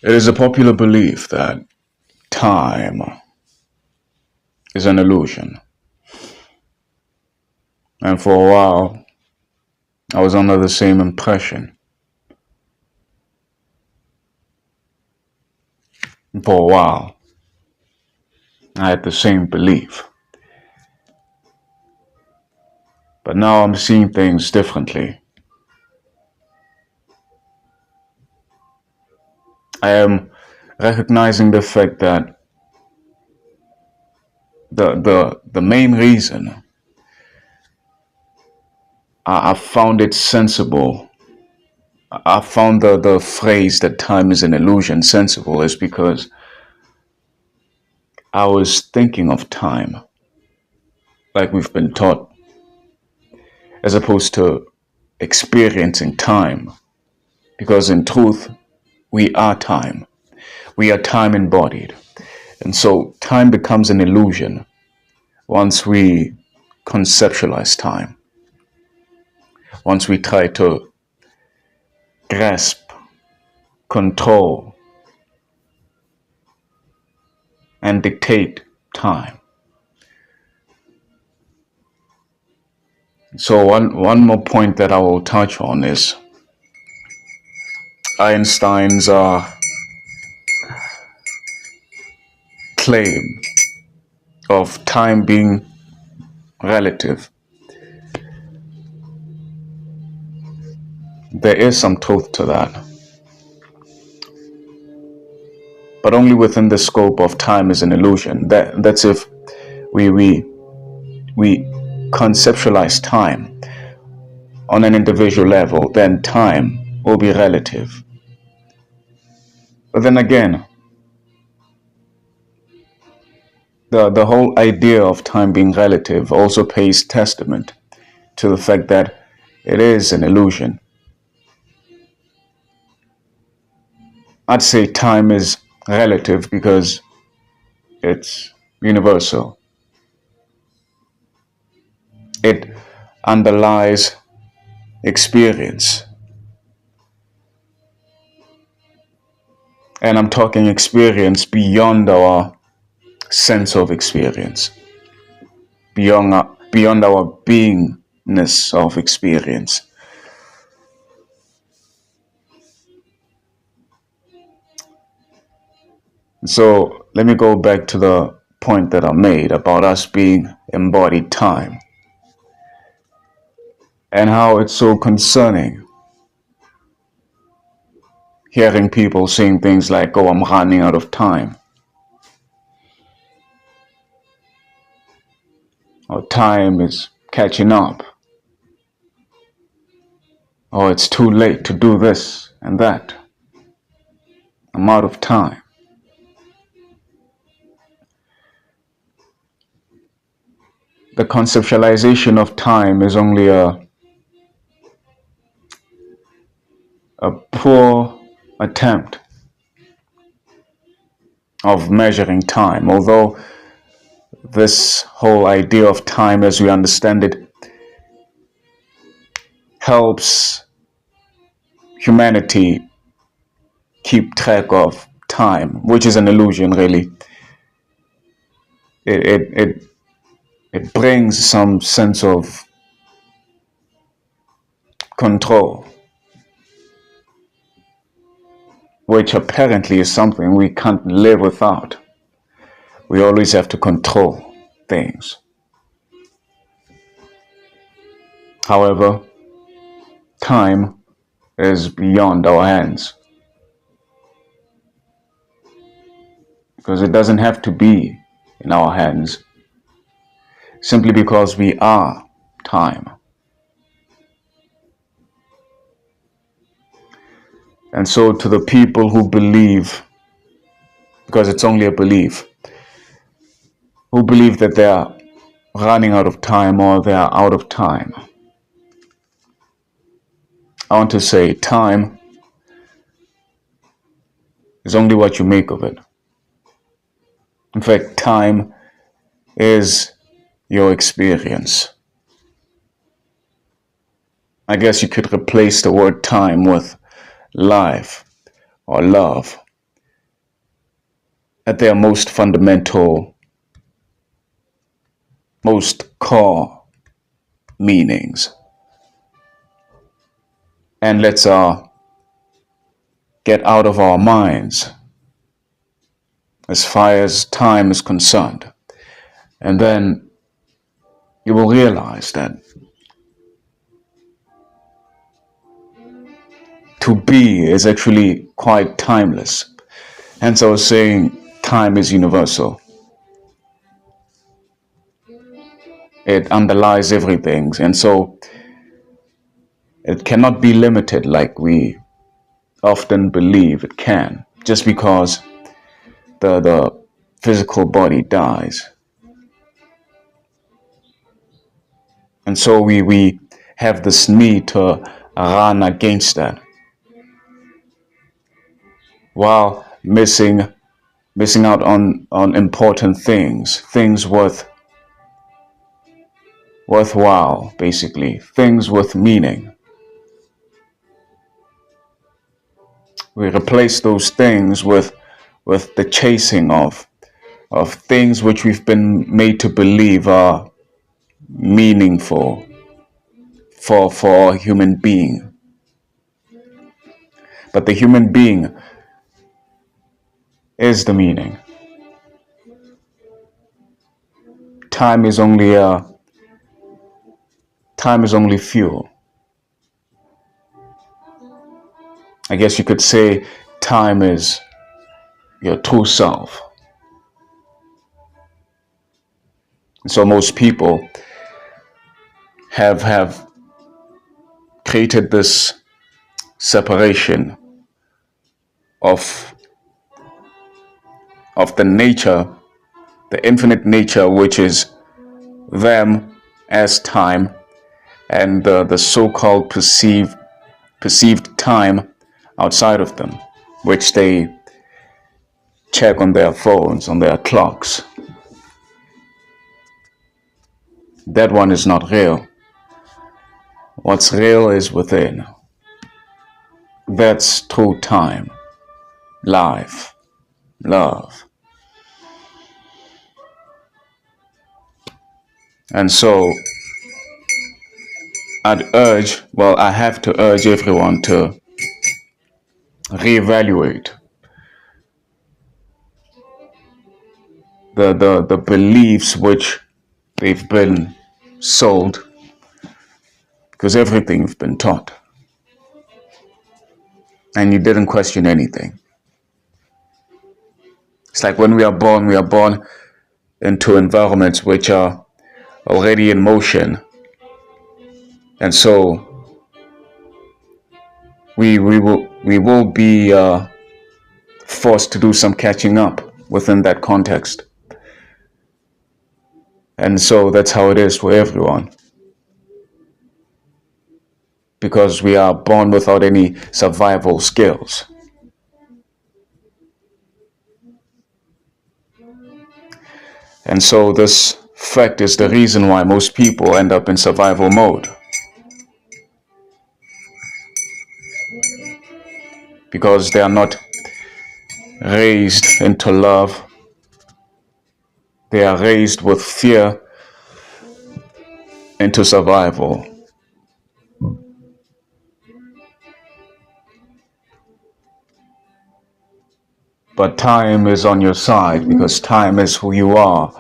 It is a popular belief that time is an illusion. And for a while, I was under the same impression. For a while, I had the same belief. But now I'm seeing things differently. I am recognizing the fact that the main reason I found it sensible, I found the phrase that time is an illusion sensible is because I was thinking of time like we've been taught, as opposed to experiencing time. Because in truth, we are time. We are time embodied. And so time becomes an illusion once we conceptualize time, once we try to grasp, control, and dictate time. So one more point that I will touch on is Einstein's claim of time being relative. There is some truth to that, but only within the scope of time is an illusion. That's if we conceptualize time on an individual level, then time will be relative. But then again, the whole idea of time being relative also pays testament to the fact that it is an illusion. I'd say time is relative because it's universal. It underlies experience. And I'm talking experience beyond our sense of experience, beyond our beingness of experience. So let me go back to the point that I made about us being embodied time and how it's so concerning hearing people saying things like, oh, I'm running out of time, or time is catching up, or it's too late to do this and that, I'm out of time. The conceptualization of time is only a poor attempt of measuring time, although this whole idea of time as we understand it helps humanity keep track of time, which is an illusion really. It brings some sense of control, which apparently is something we can't live without. We always have to control things. However, time is beyond our hands, because it doesn't have to be in our hands, simply because we are time. And so to the people who believe, because it's only a belief, who believe that they are running out of time or they are out of time, I want to say time is only what you make of it. In fact, time is your experience. I guess you could replace the word time with life or love, at their most fundamental, most core meanings. And let's get out of our minds as far as time is concerned. And then you will realize that to be is actually quite timeless. Hence I was saying time is universal. It underlies everything. And so it cannot be limited like we often believe it can, just because the physical body dies. And so we have this need to run against that while missing out on important things worthwhile, basically, things with meaning. We replace those things with the chasing of things which we've been made to believe are meaningful for a human being. But the human being is the meaning. Time is only fuel. I guess you could say time is your true self. And so most people have created this separation of the nature, the infinite nature, which is them as time, and the so-called perceived time outside of them, which they check on their phones, on their clocks. That one is not real. What's real is within. That's true time, life, love. And so I have to urge everyone to reevaluate the beliefs which they've been sold, because everything you've been taught and you didn't question anything. It's like when we are born into environments which are already in motion, and so we will be forced to do some catching up within that context. And so that's how it is for everyone, because we are born without any survival skills. And so this fact is the reason why most people end up in survival mode, because they are not raised into love. They are raised with fear into survival. But time is on your side, because time is who you are.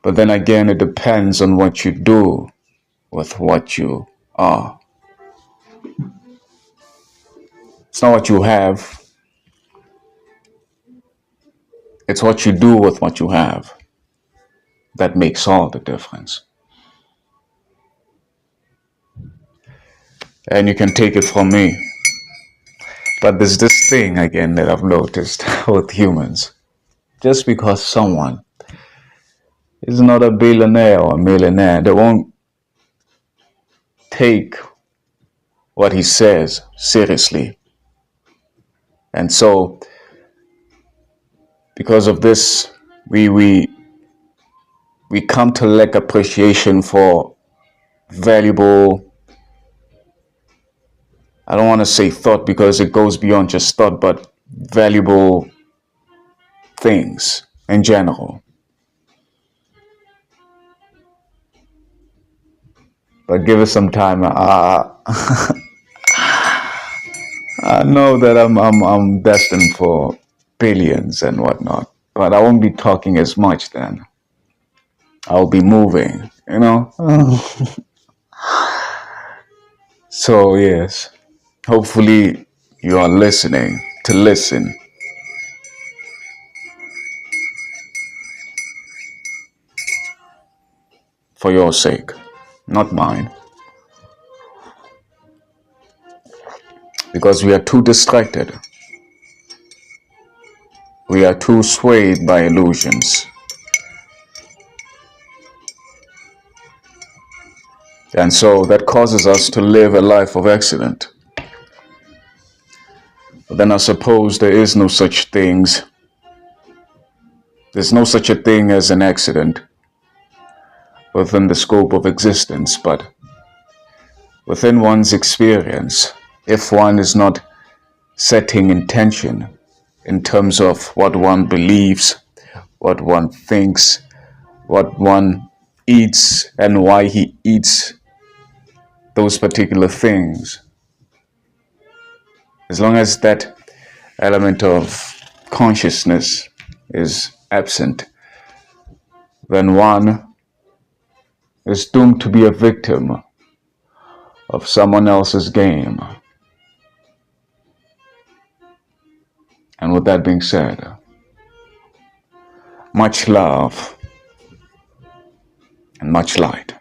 But then again, it depends on what you do with what you are. It's not what you have. It's what you do with what you have that makes all the difference. And you can take it from me. But there's this thing again that I've noticed with humans. Just because someone is not a billionaire or a millionaire, they won't take what he says seriously. And so, because of this, we come to lack appreciation for valuable, I don't want to say thought because it goes beyond just thought, but valuable things in general. But give us some time. I know that I'm destined for billions and whatnot, but I won't be talking as much then. I'll be moving, you know? So, yes, hopefully you are listening to listen. For your sake, not mine. Because we are too distracted. We are too swayed by illusions. And so that causes us to live a life of accident. But then I suppose there is no such things. There's no such a thing as an accident within the scope of existence, but within one's experience, if one is not setting intention in terms of what one believes, what one thinks, what one eats, and why he eats those particular things. As long as that element of consciousness is absent, then one is doomed to be a victim of someone else's game. And with that being said, much love and much light.